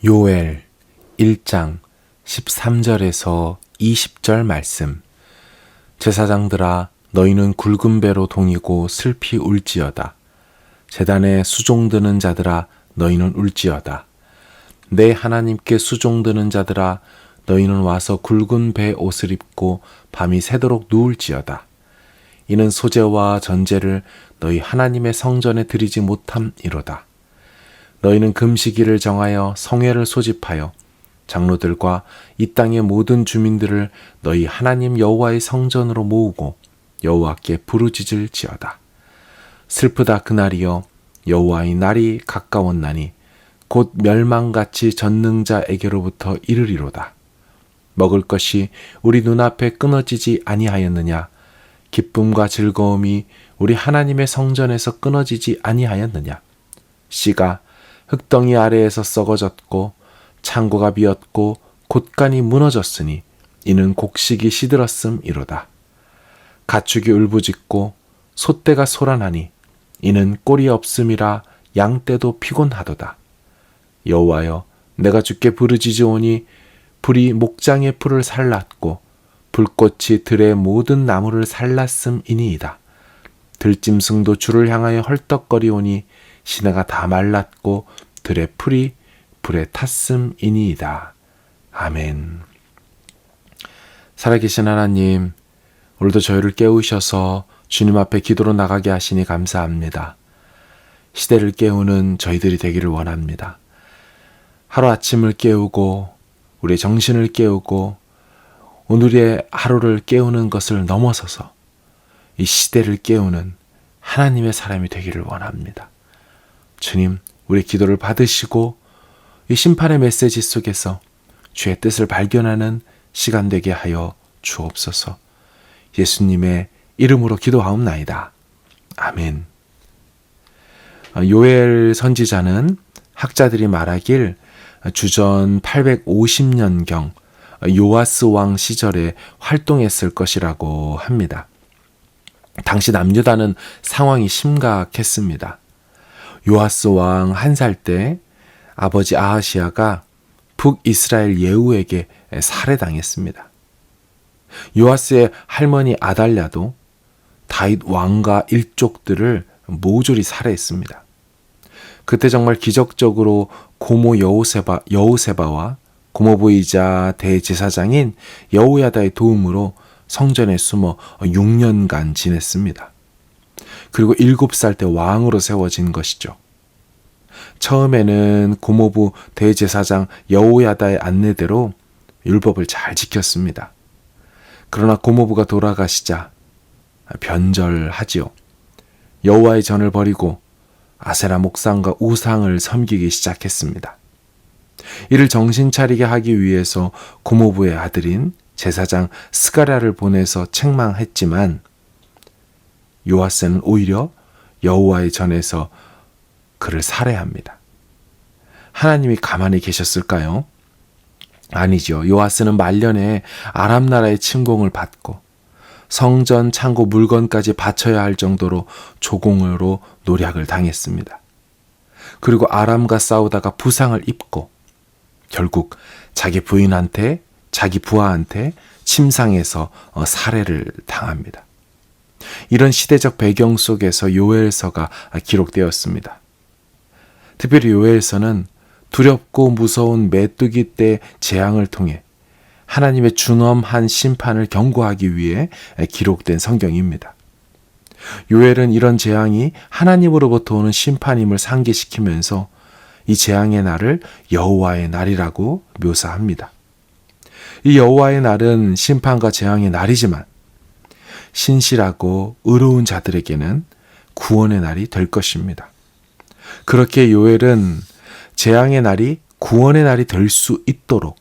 요엘 1장 13절에서 20절 말씀. 제사장들아, 너희는 굵은 배로 동이고 슬피 울지어다. 제단에 수종드는 자들아, 너희는 울지어다. 내 하나님께 수종드는 자들아, 너희는 와서 굵은 배 옷을 입고 밤이 새도록 누울지어다. 이는 소제와 전제를 너희 하나님의 성전에 드리지 못함이로다. 너희는 금식일을 정하여 성회를 소집하여 장로들과 이 땅의 모든 주민들을 너희 하나님 여호와의 성전으로 모으고 여호와께 부르짖을지어다. 슬프다 그날이여, 여호와의 날이 가까웠나니 곧 멸망같이 전능자에게로부터 이르리로다. 먹을 것이 우리 눈앞에 끊어지지 아니하였느냐? 기쁨과 즐거움이 우리 하나님의 성전에서 끊어지지 아니하였느냐? 씨가 흙덩이 아래에서 썩어졌고 창고가 비었고 곳간이 무너졌으니 이는 곡식이 시들었음이로다. 가축이 울부짖고 소떼가 소란하니 이는 꼴이 없음이라 양떼도 피곤하도다. 여호와여, 내가 주께 부르짖으오니 불이 목장의 풀을 살랐고 불꽃이 들의 모든 나무를 살랐음이니이다. 들짐승도 주를 향하여 헐떡거리오니 시내가 다 말랐고 들의 풀이 불에 탔음이니이다. 아멘. 살아계신 하나님, 오늘도 저희를 깨우셔서 주님 앞에 기도로 나가게 하시니 감사합니다. 시대를 깨우는 저희들이 되기를 원합니다. 하루아침을 깨우고 우리의 정신을 깨우고 오늘의 하루를 깨우는 것을 넘어서서 이 시대를 깨우는 하나님의 사람이 되기를 원합니다. 주님, 우리 기도를 받으시고 이 심판의 메시지 속에서 주의 뜻을 발견하는 시간 되게 하여 주옵소서. 예수님의 이름으로 기도하옵나이다. 아멘. 요엘 선지자는 학자들이 말하길 주전 850년경 요아스 왕 시절에 활동했을 것이라고 합니다. 당시 남유다는 상황이 심각했습니다. 요아스 왕 1살 때 아버지 아하시아가 북이스라엘 예후에게 살해당했습니다. 요아스의 할머니 아달랴도 다윗 왕과 일족들을 모조리 살해했습니다. 그때 정말 기적적으로 고모 여호세바와 고모부이자 대제사장인 여호야다의 도움으로 성전에 숨어 6년간 지냈습니다. 그리고 7살 때 왕으로 세워진 것이죠. 처음에는 고모부 대제사장 여호야다의 안내대로 율법을 잘 지켰습니다. 그러나 고모부가 돌아가시자 변절하지요. 여호와의 전을 버리고 아세라 목상과 우상을 섬기기 시작했습니다. 이를 정신 차리게 하기 위해서 고모부의 아들인 제사장 스가랴를 보내서 책망했지만 요아스는 오히려 여호와의 전에서 그를 살해합니다. 하나님이 가만히 계셨을까요? 아니죠. 요아스는 말년에 아람 나라의 침공을 받고 성전 창고 물건까지 바쳐야 할 정도로 조공으로 노략을 당했습니다. 그리고 아람과 싸우다가 부상을 입고 결국 자기 부인한테, 자기 부하한테 침상에서 살해를 당합니다. 이런 시대적 배경 속에서 요엘서가 기록되었습니다. 특별히 요엘서는 두렵고 무서운 메뚜기 때 재앙을 통해 하나님의 준엄한 심판을 경고하기 위해 기록된 성경입니다. 요엘은 이런 재앙이 하나님으로부터 오는 심판임을 상기시키면서 이 재앙의 날을 여호와의 날이라고 묘사합니다. 이 여호와의 날은 심판과 재앙의 날이지만 신실하고 의로운 자들에게는 구원의 날이 될 것입니다. 그렇게 요엘은 재앙의 날이 구원의 날이 될 수 있도록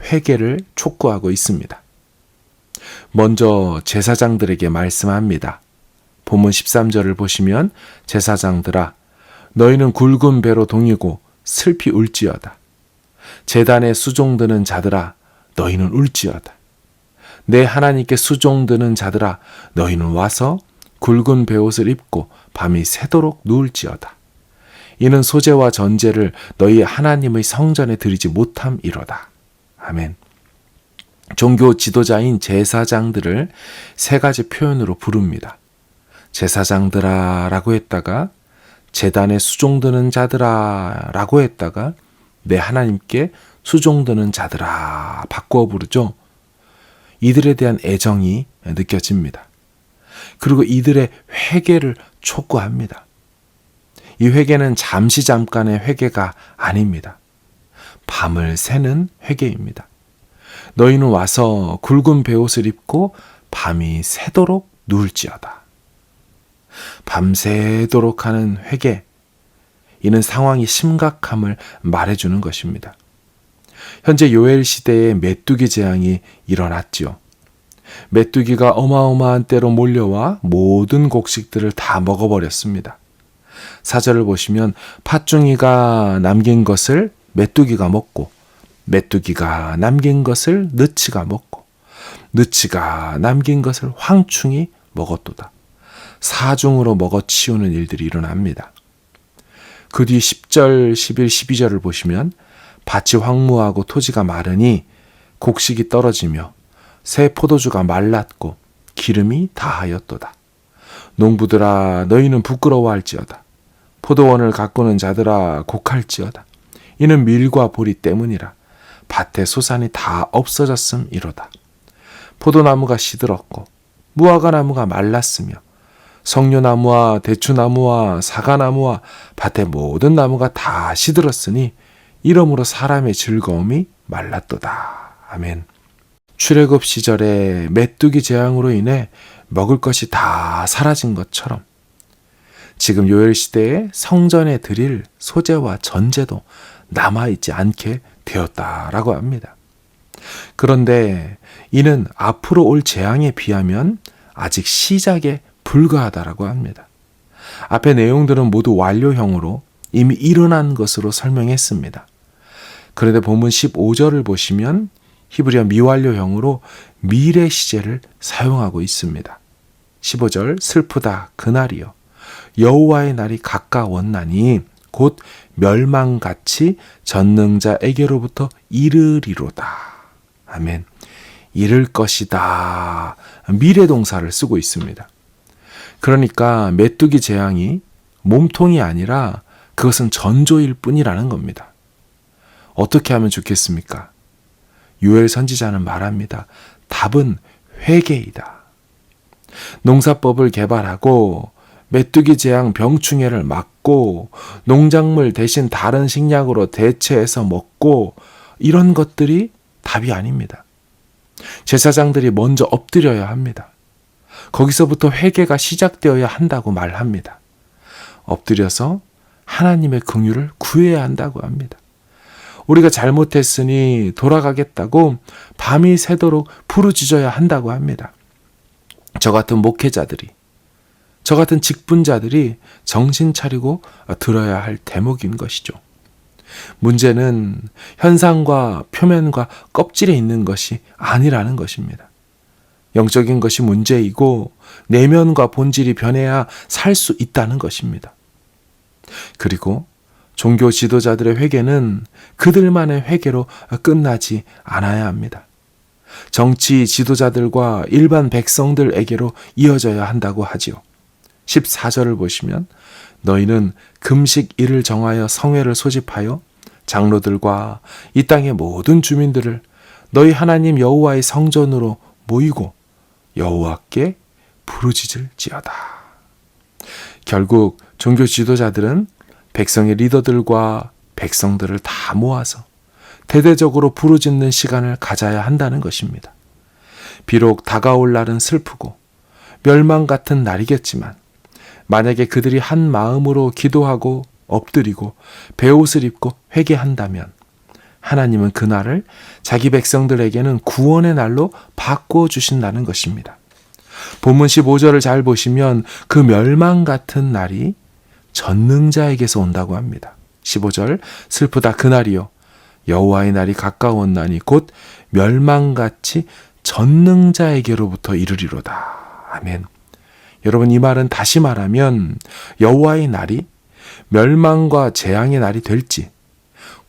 회개를 촉구하고 있습니다. 먼저 제사장들에게 말씀합니다. 본문 13절을 보시면 제사장들아, 너희는 굵은 배로 동이고 슬피 울지어다. 제단에 수종드는 자들아, 너희는 울지어다. 내 하나님께 수종드는 자들아, 너희는 와서 굵은 베옷을 입고 밤이 새도록 누울지어다. 이는 소제와 전제를 너희 하나님의 성전에 드리지 못함이로다. 아멘. 종교 지도자인 제사장들을 세 가지 표현으로 부릅니다. 제사장들아 라고 했다가, 제단에 수종드는 자들아 라고 했다가, 내 하나님께 수종드는 자들아 바꾸어 부르죠. 이들에 대한 애정이 느껴집니다. 그리고 이들의 회개를 촉구합니다. 이 회개는 잠깐의 회개가 아닙니다. 밤을 새는 회개입니다. 너희는 와서 굵은 베옷을 입고 밤이 새도록 누울지어다. 밤새도록 하는 회개, 이는 상황이 심각함을 말해주는 것입니다. 현재 요엘 시대에 메뚜기 재앙이 일어났지요. 메뚜기가 어마어마한 때로 몰려와 모든 곡식들을 다 먹어버렸습니다. 4절을 보시면 팥중이가 남긴 것을 메뚜기가 먹고, 메뚜기가 남긴 것을 느치가 먹고, 느치가 남긴 것을 황충이 먹었도다. 사중으로 먹어치우는 일들이 일어납니다. 그 뒤 10절, 11, 12절을 보시면 밭이 황무하고 토지가 마르니 곡식이 떨어지며 새 포도주가 말랐고 기름이 다하였도다. 농부들아 너희는 부끄러워할지어다. 포도원을 가꾸는 자들아 곡할지어다. 이는 밀과 보리 때문이라. 밭의 소산이 다 없어졌음이로다. 포도나무가 시들었고 무화과나무가 말랐으며 석류나무와 대추나무와 사과나무와 밭의 모든 나무가 다 시들었으니 이러므로 사람의 즐거움이 말랐도다. 아멘. 출애굽 시절에 메뚜기 재앙으로 인해 먹을 것이 다 사라진 것처럼 지금 요엘 시대에 성전에 드릴 소제와 전제도 남아있지 않게 되었다라고 합니다. 그런데 이는 앞으로 올 재앙에 비하면 아직 시작에 불과하다라고 합니다. 앞의 내용들은 모두 완료형으로 이미 일어난 것으로 설명했습니다. 그런데 본문 15절을 보시면 히브리어 미완료형으로 미래 시제를 사용하고 있습니다. 15절 슬프다 그날이요 여호와의 날이 가까웠나니 곧 멸망같이 전능자에게로부터 이르리로다. 아멘. 이를 것이다. 미래 동사를 쓰고 있습니다. 그러니까 메뚜기 재앙이 몸통이 아니라 그것은 전조일 뿐이라는 겁니다. 어떻게 하면 좋겠습니까? 요엘 선지자는 말합니다. 답은 회개이다. 농사법을 개발하고 메뚜기 재앙 병충해를 막고 농작물 대신 다른 식량으로 대체해서 먹고 이런 것들이 답이 아닙니다. 제사장들이 먼저 엎드려야 합니다. 거기서부터 회개가 시작되어야 한다고 말합니다. 엎드려서 하나님의 긍휼을 구해야 한다고 합니다. 우리가 잘못했으니 돌아가겠다고 밤이 새도록 부르짖어야 한다고 합니다. 저 같은 목회자들이, 저 같은 직분자들이 정신 차리고 들어야 할 대목인 것이죠. 문제는 현상과 표면과 껍질에 있는 것이 아니라는 것입니다. 영적인 것이 문제이고 내면과 본질이 변해야 살 수 있다는 것입니다. 그리고 종교 지도자들의 회개는 그들만의 회개로 끝나지 않아야 합니다. 정치 지도자들과 일반 백성들에게로 이어져야 한다고 하지요. 14절을 보시면 너희는 금식일을 정하여 성회를 소집하여 장로들과 이 땅의 모든 주민들을 너희 하나님 여호와의 성전으로 모이고 여호와께 부르짖을지어다. 결국 종교 지도자들은 백성의 리더들과 백성들을 다 모아서 대대적으로 부르짖는 시간을 가져야 한다는 것입니다. 비록 다가올 날은 슬프고 멸망 같은 날이겠지만 만약에 그들이 한 마음으로 기도하고 엎드리고 베옷을 입고 회개한다면 하나님은 그 날을 자기 백성들에게는 구원의 날로 바꾸어 주신다는 것입니다. 본문 15절을 잘 보시면 그 멸망 같은 날이 전능자에게서 온다고 합니다. 15절 슬프다 그날이요 여호와의 날이 가까웠나니 곧 멸망같이 전능자에게로부터 이르리로다. 아멘. 여러분 이 말은 다시 말하면 여호와의 날이 멸망과 재앙의 날이 될지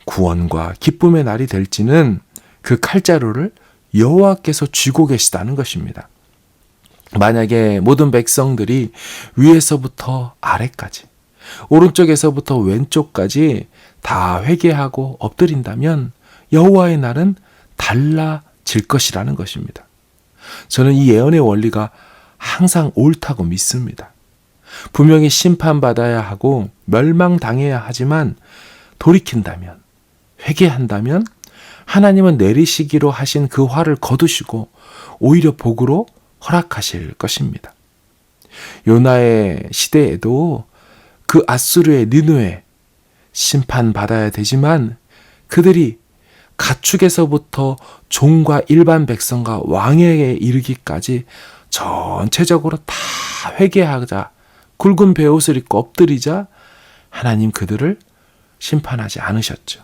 구원과 기쁨의 날이 될지는 그 칼자루를 여호와께서 쥐고 계시다는 것입니다. 만약에 모든 백성들이 위에서부터 아래까지 오른쪽에서부터 왼쪽까지 다 회개하고 엎드린다면 여호와의 날은 달라질 것이라는 것입니다. 저는 이 예언의 원리가 항상 옳다고 믿습니다. 분명히 심판받아야 하고 멸망당해야 하지만 돌이킨다면, 회개한다면 하나님은 내리시기로 하신 그 화를 거두시고 오히려 복으로 허락하실 것입니다. 요나의 시대에도 그 아수르의 니느웨 심판받아야 되지만 그들이 가축에서부터 종과 일반 백성과 왕에게 이르기까지 전체적으로 다 회개하자 굵은 베옷을 입고 엎드리자 하나님 그들을 심판하지 않으셨죠.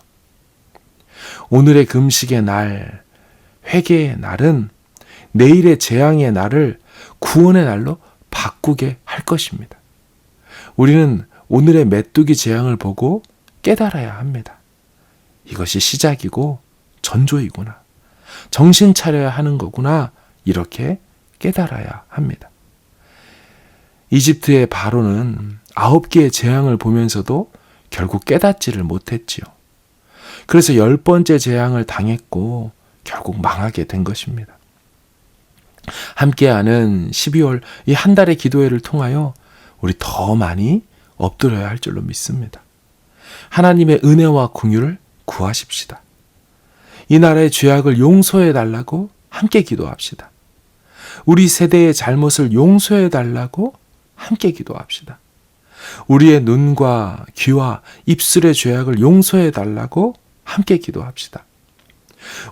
오늘의 금식의 날, 회개의 날은 내일의 재앙의 날을 구원의 날로 바꾸게 할 것입니다. 우리는 오늘의 메뚜기 재앙을 보고 깨달아야 합니다. 이것이 시작이고 전조이구나. 정신 차려야 하는 거구나. 이렇게 깨달아야 합니다. 이집트의 바로는 9개의 재앙을 보면서도 결국 깨닫지를 못했지요. 그래서 10번째 재앙을 당했고 결국 망하게 된 것입니다. 함께하는 12월 이 한 달의 기도회를 통하여 우리 더 많이 엎드려야 할 줄로 믿습니다. 하나님의 은혜와 긍휼을 구하십시다. 이 나라의 죄악을 용서해 달라고 함께 기도합시다. 우리 세대의 잘못을 용서해 달라고 함께 기도합시다. 우리의 눈과 귀와 입술의 죄악을 용서해 달라고 함께 기도합시다.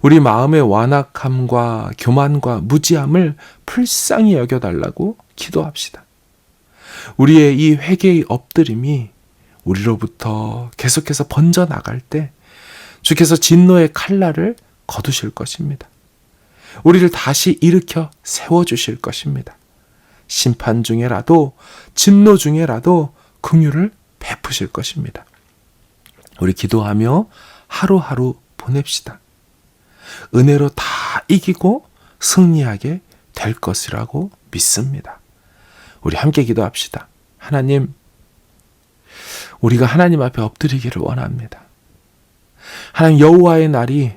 우리 마음의 완악함과 교만과 무지함을 불쌍히 여겨달라고 기도합시다. 우리의 이 회개의 엎드림이 우리로부터 계속해서 번져나갈 때 주께서 진노의 칼날을 거두실 것입니다. 우리를 다시 일으켜 세워주실 것입니다. 심판 중에라도 진노 중에라도 긍휼을 베푸실 것입니다. 우리 기도하며 하루하루 보냅시다. 은혜로 다 이기고 승리하게 될 것이라고 믿습니다. 우리 함께 기도합시다. 하나님, 우리가 하나님 앞에 엎드리기를 원합니다. 하나님, 여호와의 날이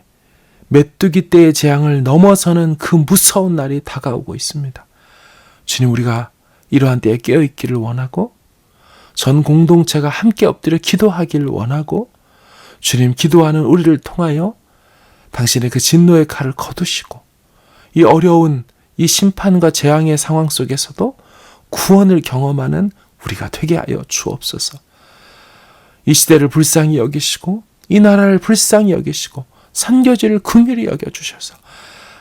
메뚜기 떼의 재앙을 넘어서는 그 무서운 날이 다가오고 있습니다. 주님, 우리가 이러한 때에 깨어있기를 원하고 전 공동체가 함께 엎드려 기도하기를 원하고 주님, 기도하는 우리를 통하여 당신의 그 진노의 칼을 거두시고 이 어려운 이 심판과 재앙의 상황 속에서도 구원을 경험하는 우리가 되게 하여 주옵소서. 이 시대를 불쌍히 여기시고 이 나라를 불쌍히 여기시고 선교지를 긍휼히 여겨주셔서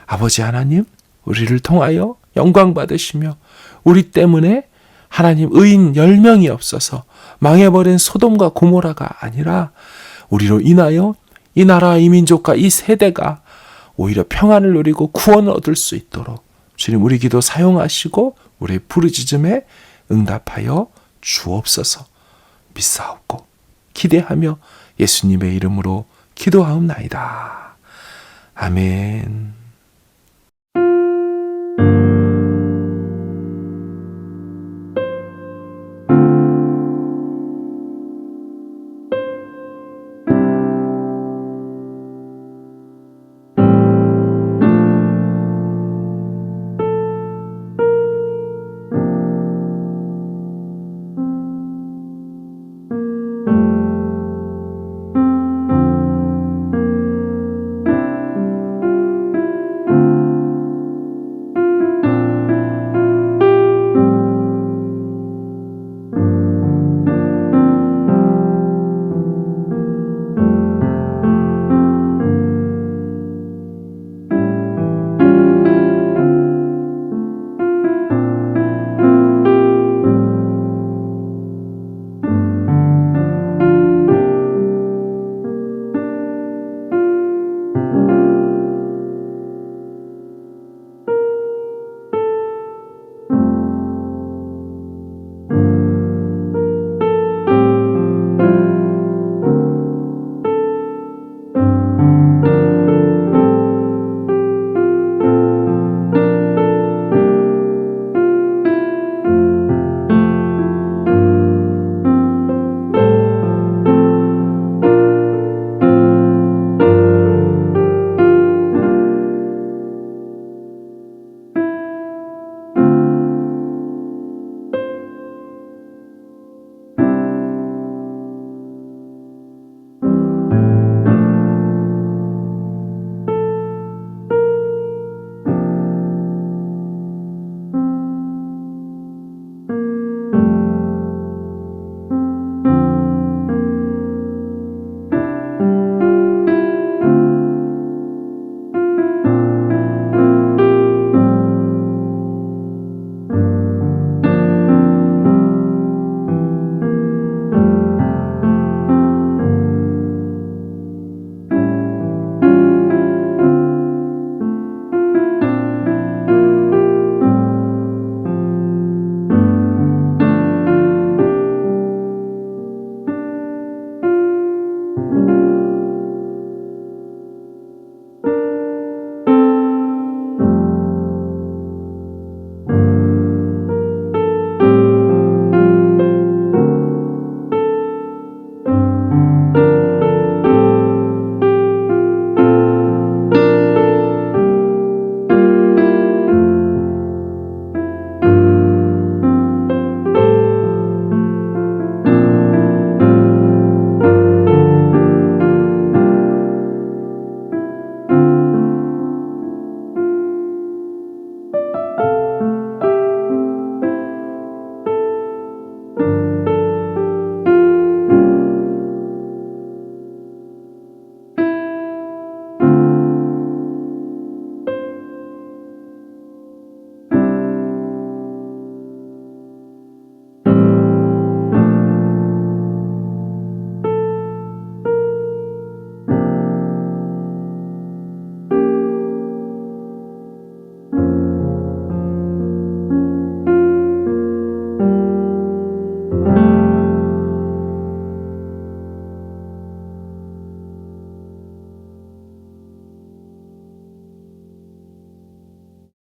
아버지 하나님, 우리를 통하여 영광 받으시며 우리 때문에 하나님 의인 10명이 없어서 망해버린 소돔과 고모라가 아니라 우리로 인하여 이 나라, 이 민족과 이 세대가 오히려 평안을 누리고 구원을 얻을 수 있도록 주님, 우리 기도 사용하시고 우리의 부르짖음에 응답하여 주옵소서. 믿사옵고 기대하며 예수님의 이름으로 기도하옵나이다. 아멘.